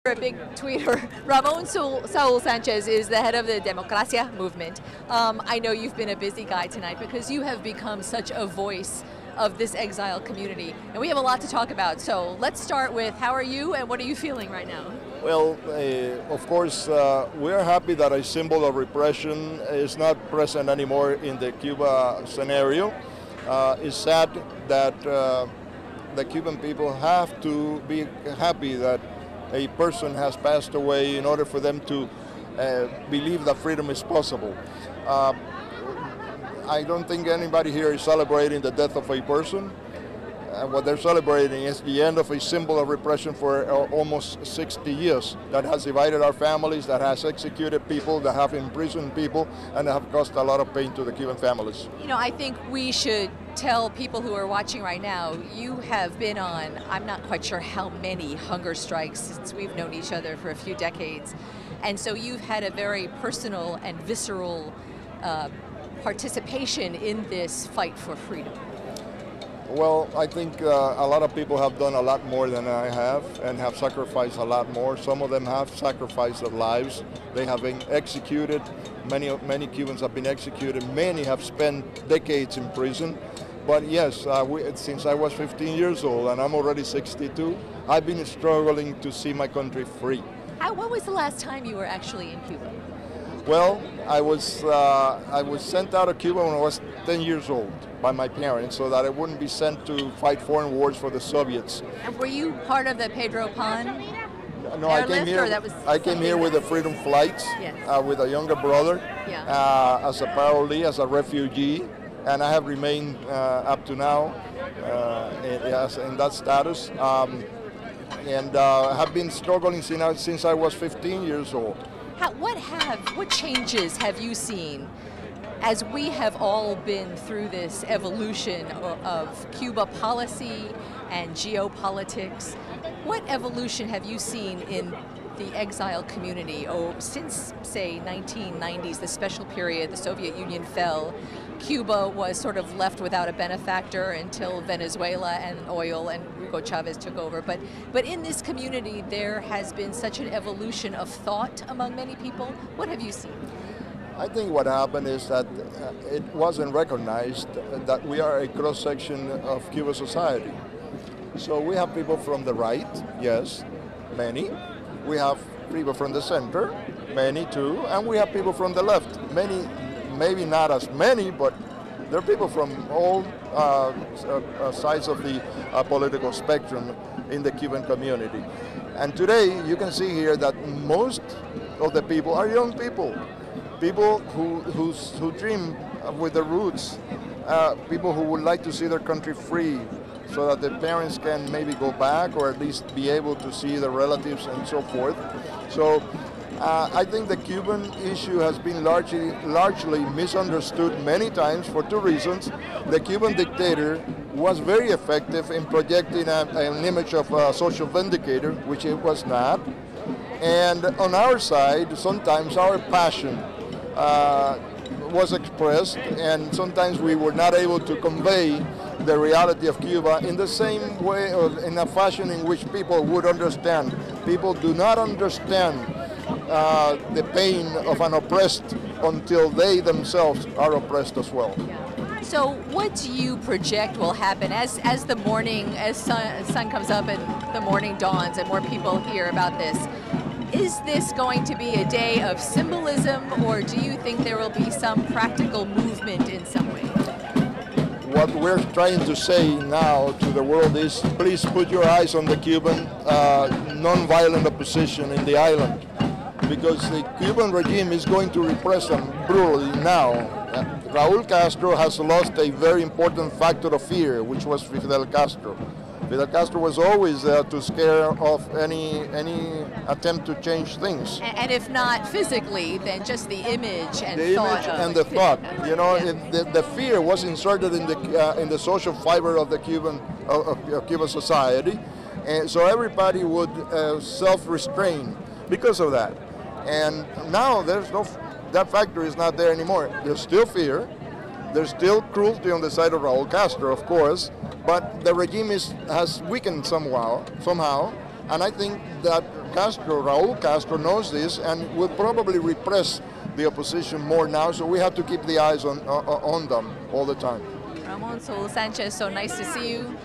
A big tweeter. Ramon Saul Sanchez is the head of the Democracia movement. I know you've been a busy guy tonight because you have become such a voice of this exile community, and we have a lot to talk about. So let's start with how are you and what are you feeling right now? Well, of course, we are happy that a symbol of repression is not present anymore in the Cuba scenario. It's sad that the Cuban people have to be happy that a person has passed away in order for them to believe that freedom is possible. I don't think anybody here is celebrating the death of a person. What they're celebrating is the end of a symbol of repression for almost 60 years that has divided our families, that has executed people, that have imprisoned people, and that have caused a lot of pain to the Cuban families. You know, I think we should tell people who are watching right now, you have been on, I'm not quite sure how many hunger strikes since we've known each other for a few decades. And so you've had a very personal and visceral participation in this fight for freedom. Well, I think a lot of people have done a lot more than I have and have sacrificed a lot more. Some of them have sacrificed their lives. They have been executed. Many Cubans have been executed. Many have spent decades in prison. But yes, since I was 15 years old and I'm already 62, I've been struggling to see my country free. When was the last time you were actually in Cuba? Well, I was sent out of Cuba when I was 10 years old by my parents so that I wouldn't be sent to fight foreign wars for the Soviets. And were you part of the Pedro Pan No, I came here with the Freedom Flights, yes. With a younger brother, yeah. As a parolee, as a refugee, and I have remained up to now in that status. And have been struggling since I was 15 years old. What changes have you seen as we have all been through this evolution of Cuba policy and geopolitics? What evolution have you seen in the exile community since, say, 1990s, the special period, the Soviet Union fell? Cuba was sort of left without a benefactor until Venezuela and oil and Hugo Chavez took over. But in this community, there has been such an evolution of thought among many people. What have you seen? I think what happened is that it wasn't recognized that we are a cross-section of Cuban society. So we have people from the right, yes, many. We have people from the center, many too, and we have people from the left, many. Maybe not as many, but there are people from all sides of the political spectrum in the Cuban community. And today you can see here that most of the people are young people, people who dream with their roots, people who would like to see their country free so that their parents can maybe go back or at least be able to see their relatives and so forth. So I think the Cuban issue has been largely misunderstood many times for two reasons. The Cuban dictator was very effective in projecting an image of a social vindicator, which it was not. And on our side, sometimes our passion was expressed, and sometimes we were not able to convey the reality of Cuba in the same way or in a fashion in which people would understand. People do not understand the pain of an oppressed until they themselves are oppressed as well. So what do you project will happen as the morning, as sun comes up and the morning dawns and more people hear about this? Is this going to be a day of symbolism, or do you think there will be some practical movement in some way? What we're trying to say now to the world is, please put your eyes on the Cuban non-violent opposition in the island, because the Cuban regime is going to repress them brutally now. Raul Castro has lost a very important factor of fear, which was Fidel Castro. Fidel Castro was always there to scare off any attempt to change things. And if not physically, then just the image and the thought. Image and the thought. You know, the fear was inserted in the social fiber of the Cuban society, and so everybody would self-restrain because of that. And now that factor is not there anymore. There's still fear, there's still cruelty on the side of Raul Castro, of course, but the regime has weakened somehow, And I think that Raul Castro knows this and will probably repress the opposition more now, so we have to keep the eyes on them all the time. Ramon Saul Sanchez, so nice to see you.